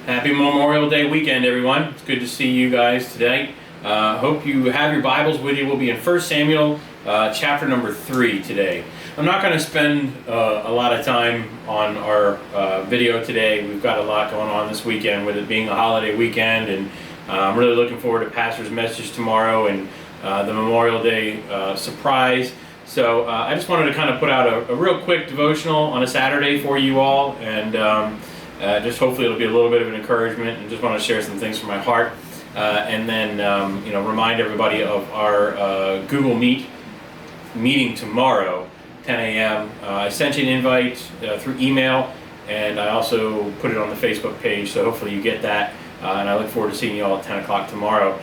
Happy Memorial Day weekend, everyone. It's good to see you guys today. Hope you have your Bibles with you. We'll be in 1 Samuel chapter number 3 today. I'm not going to spend a lot of time on our video today. We've got a lot going on this weekend with it being a holiday weekend, and I'm really looking forward to Pastor's message tomorrow and the Memorial Day surprise. So I just wanted to kind of put out a real quick devotional on a Saturday for you all, and just hopefully it'll be a little bit of an encouragement, and just want to share some things from my heart, and then remind everybody of our Google Meet meeting tomorrow, 10 a.m. I sent you an invite through email, and I also put it on the Facebook page, so hopefully you get that, and I look forward to seeing you all at 10 o'clock tomorrow.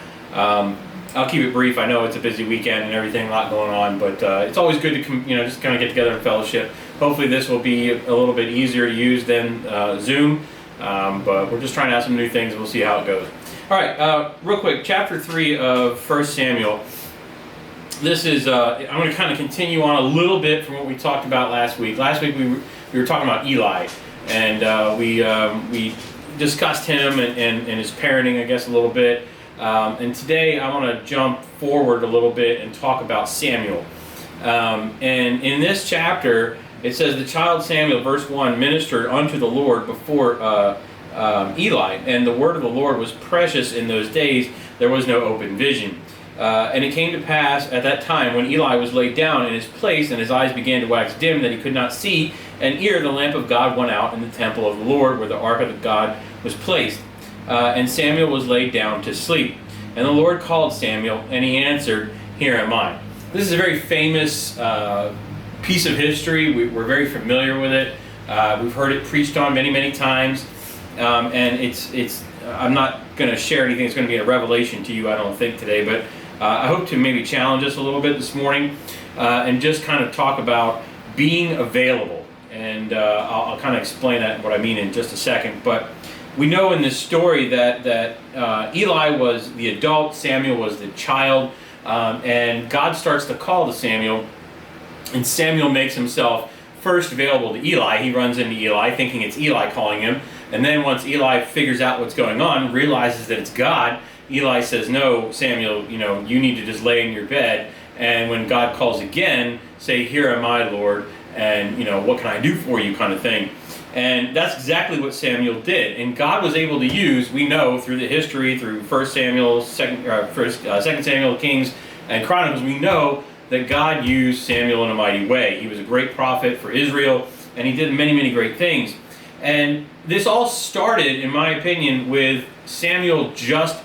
I'll keep it brief. I know it's a busy weekend and everything, a lot going on, but it's always good to just kind of get together in fellowship. Hopefully this will be a little bit easier to use than Zoom, but we're just trying out some new things, and we'll see how it goes. All right, real quick, chapter 3 of 1 Samuel. This is, I'm going to kind of continue on a little bit from what we talked about last week. Last week we were talking about Eli, and we discussed him and his parenting, I guess, a little bit. And today I want to jump forward a little bit and talk about Samuel. And in this chapter, it says, the child Samuel, verse 1, ministered unto the Lord before Eli, and the word of the Lord was precious in those days. There was no open vision. And it came to pass at that time, when Eli was laid down in his place, and his eyes began to wax dim, that he could not see, and ere the lamp of God went out in the temple of the Lord, where the ark of God was placed. And Samuel was laid down to sleep. And the Lord called Samuel, and he answered, Here am I. This is a very famous piece of history. We're very familiar with it. We've heard it preached on many, many times. And it's I'm not going to share anything that's going to be a revelation to you, I don't think, today. But I hope to maybe challenge us a little bit this morning and just kind of talk about being available. And I'll kind of explain that, what I mean, in just a second. But we know in this story that Eli was the adult, Samuel was the child, and God starts to call to Samuel, and Samuel makes himself first available to Eli. He runs into Eli thinking it's Eli calling him, and then once Eli figures out what's going on, realizes that it's God, Eli says, no, Samuel, you need to just lay in your bed, and when God calls again, say, Here am I, Lord, and what can I do for you, kind of thing. And that's exactly what Samuel did. And God was able to use, we know through the history, through 1 Samuel, 2 Samuel, Kings, and Chronicles, we know that God used Samuel in a mighty way. He was a great prophet for Israel, and he did many, many great things. And this all started, in my opinion, with Samuel just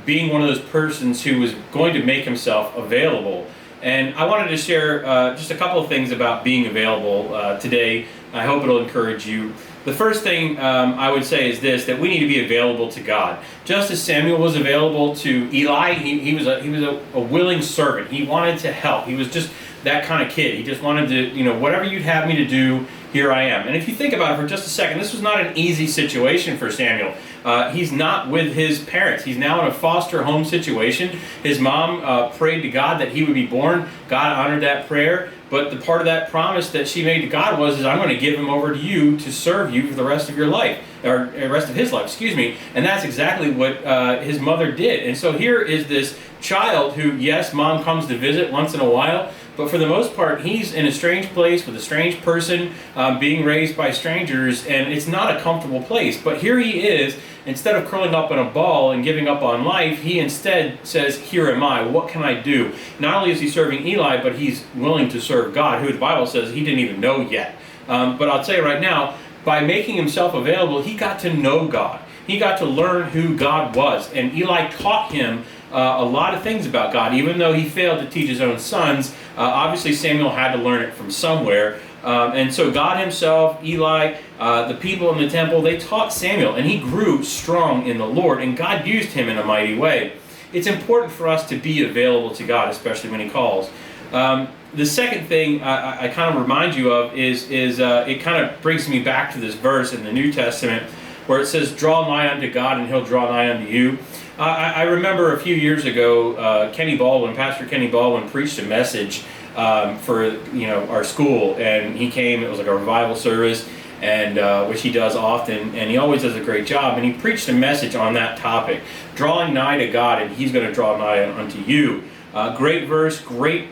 being one of those persons who was going to make himself available. And I wanted to share just a couple of things about being available today. I hope it'll encourage you. The first thing I would say is this, that we need to be available to God. Just as Samuel was available to Eli, he was a willing servant. He wanted to help. He was just that kind of kid. He just wanted to, whatever you'd have me to do, here I am. And if you think about it for just a second, this was not an easy situation for Samuel. He's not with his parents. He's now in a foster home situation. His mom prayed to God that he would be born. God honored that prayer. But the part of that promise that she made to God was, I'm going to give him over to you to serve you for the rest of your life, or the rest of his life, excuse me. And that's exactly what his mother did. And so here is this child who, yes, mom comes to visit once in a while, but for the most part, he's in a strange place with a strange person, being raised by strangers, and it's not a comfortable place. But here he is, instead of curling up in a ball and giving up on life, he instead says, Here am I, what can I do? Not only is he serving Eli, but he's willing to serve God, who the Bible says he didn't even know yet. But I'll tell you right now, by making himself available, he got to know God. He got to learn who God was, and Eli taught him a lot of things about God, even though he failed to teach his own sons. Obviously, Samuel had to learn it from somewhere. And so God himself, Eli, the people in the temple, they taught Samuel, and he grew strong in the Lord, and God used him in a mighty way. It's important for us to be available to God, especially when he calls. The second thing I kind of remind you of is it kind of brings me back to this verse in the New Testament where it says, Draw nigh unto God, and he'll draw nigh unto you. I remember a few years ago, Pastor Kenny Baldwin preached a message for our school, and he came. It was like a revival service, and which he does often, and he always does a great job. And he preached a message on that topic, drawing nigh to God, and he's going to draw nigh unto you. Great verse, great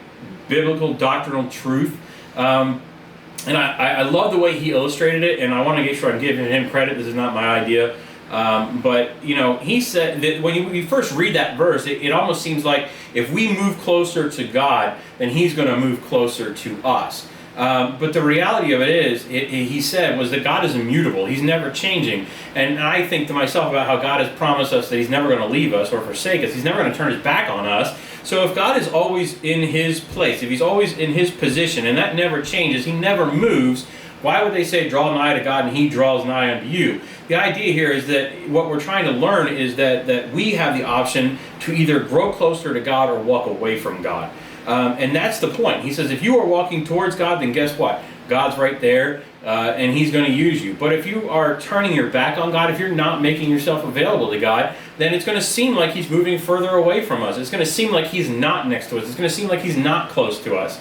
biblical doctrinal truth. And I love the way he illustrated it, and I want to make sure I'm giving him credit. This is not my idea. But, he said that when you first read that verse, it almost seems like if we move closer to God, then he's going to move closer to us. But the reality of it is, he said, was that God is immutable. He's never changing. And I think to myself about how God has promised us that he's never going to leave us or forsake us. He's never going to turn his back on us. So if God is always in his place, if he's always in his position, and that never changes, he never moves, why would they say draw nigh to God and he draws nigh unto you? The idea here is that what we're trying to learn is that we have the option to either grow closer to God or walk away from God. And that's the point. He says if you are walking towards God, then guess what? God's right there, and he's going to use you. But if you are turning your back on God, if you're not making yourself available to God, then it's going to seem like he's moving further away from us. It's going to seem like he's not next to us. It's going to seem like he's not close to us.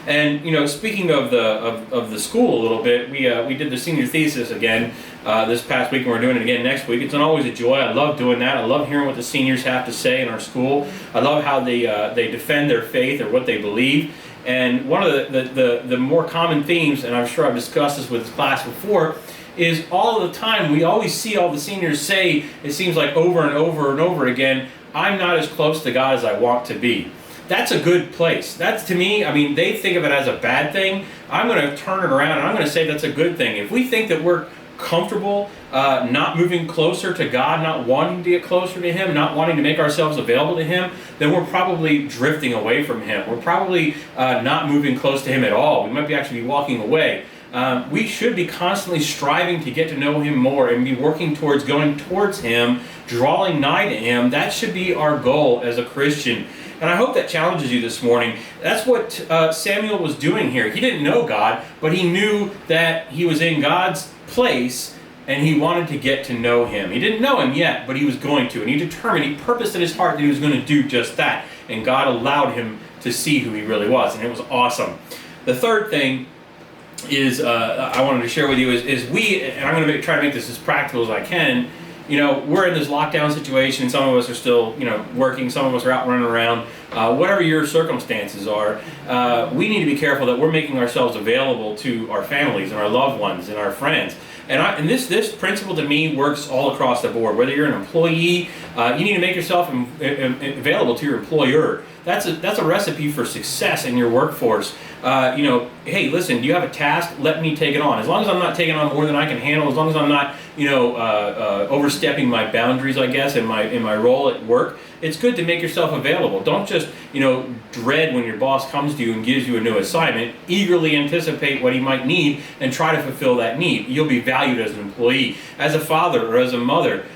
And speaking of the school a little bit, we did the senior thesis again this past week, and we're doing it again next week. It's always a joy. I love doing that. I love hearing what the seniors have to say in our school. I love how they defend their faith or what they believe. And one of the more common themes, and I'm sure I've discussed this with this class before, is all of the time we always see all the seniors say, it seems like over and over and over again, I'm not as close to God as I want to be. That's a good place. That's, to me, they think of it as a bad thing. I'm going to turn it around and I'm going to say that's a good thing. If we think that we're comfortable not moving closer to God, not wanting to get closer to him, not wanting to make ourselves available to him, then we're probably drifting away from him. We're probably not moving close to him at all. We might be actually walking away. We should be constantly striving to get to know him more and be working towards going towards him, drawing nigh to him. That should be our goal as a Christian. And I hope that challenges you this morning. That's what Samuel was doing here. He didn't know God, but he knew that he was in God's place and he wanted to get to know him. He didn't know him yet, but he was going to. And he determined, he purposed in his heart that he was going to do just that. And God allowed him to see who he really was. And it was awesome. The third thing is I wanted to share with you is we, and I'm going to try to make this as practical as I can. We're in this lockdown situation. Some of us are still, working. Some of us are out running around. Whatever your circumstances are, we need to be careful that we're making ourselves available to our families and our loved ones and our friends. And this principle to me works all across the board. Whether you're an employee, you need to make yourself available to your employer. That's a recipe for success in your workforce. Hey, listen, do you have a task? Let me take it on. As long as I'm not taking on more than I can handle, as long as I'm not, overstepping my boundaries, I guess, in my role at work, it's good to make yourself available. Don't just, dread when your boss comes to you and gives you a new assignment. Eagerly anticipate what he might need and try to fulfill that need. You'll be valued as an employee. As a father or as a mother,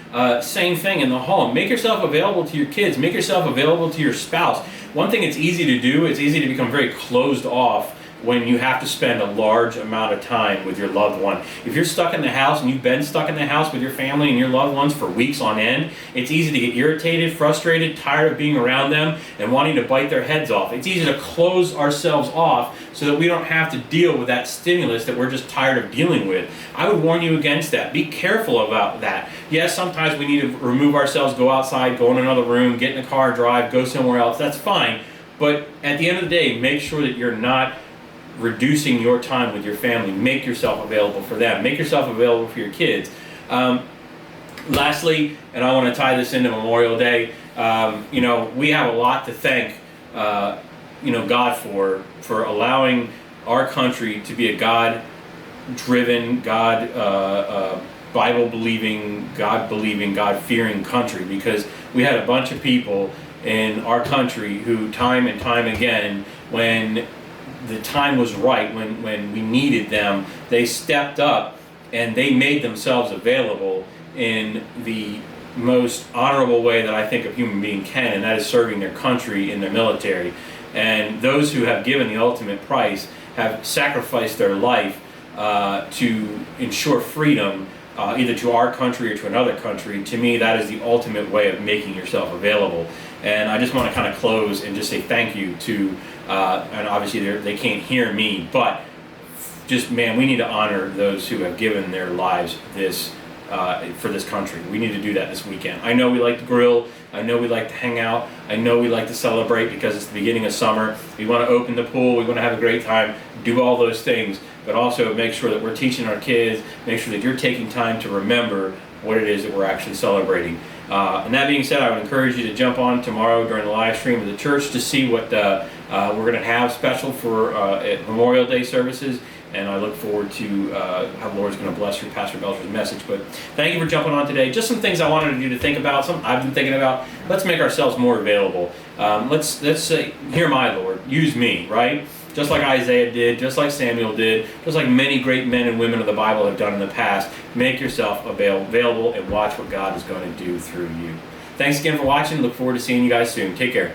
same thing in the home. Make yourself available to your kids. Make yourself available to your spouse. One thing it's easy to do, it's easy to become very closed off when you have to spend a large amount of time with your loved one. If you're stuck in the house and you've been stuck in the house with your family and your loved ones for weeks on end, it's easy to get irritated, frustrated, tired of being around them, and wanting to bite their heads off. It's easy to close ourselves off so that we don't have to deal with that stimulus that we're just tired of dealing with. I would warn you against that. Be careful about that. Yes, sometimes we need to remove ourselves, go outside, go in another room, get in a car, drive, go somewhere else. That's fine. But at the end of the day, make sure that you're not reducing your time with your family. Make yourself available for them. Make yourself available for your kids. Lastly, and I want to tie this into Memorial Day, we have a lot to thank God for allowing our country to be a God-driven, Bible-believing, God-believing, God-fearing country, because we had a bunch of people in our country who time and time again, when the time was right, when we needed them, they stepped up and they made themselves available in the most honorable way that I think a human being can, and that is serving their country in the military. And those who have given the ultimate price have sacrificed their life to ensure freedom, either to our country or to another country. To me, that is the ultimate way of making yourself available. And I just want to kind of close and just say thank you to, and obviously they can't hear me, but just, man, we need to honor those who have given their lives for this country. We need to do that this weekend. I know we like to grill. I know we like to hang out. I know we like to celebrate because it's the beginning of summer. We want to open the pool. We want to have a great time, do all those things, but also make sure that we're teaching our kids, make sure that you're taking time to remember what it is that we're actually celebrating. And that being said, I would encourage you to jump on tomorrow during the live stream of the church to see what we're going to have special for Memorial Day services. And I look forward to how the Lord's going to bless through Pastor Belcher's message. But thank you for jumping on today. Just some things I wanted you to think about, some I've been thinking about. Let's make ourselves more available. Let's say, "Hear my Lord, use me," right? Just like Isaiah did, just like Samuel did, just like many great men and women of the Bible have done in the past. Make yourself available and watch what God is going to do through you. Thanks again for watching. Look forward to seeing you guys soon. Take care.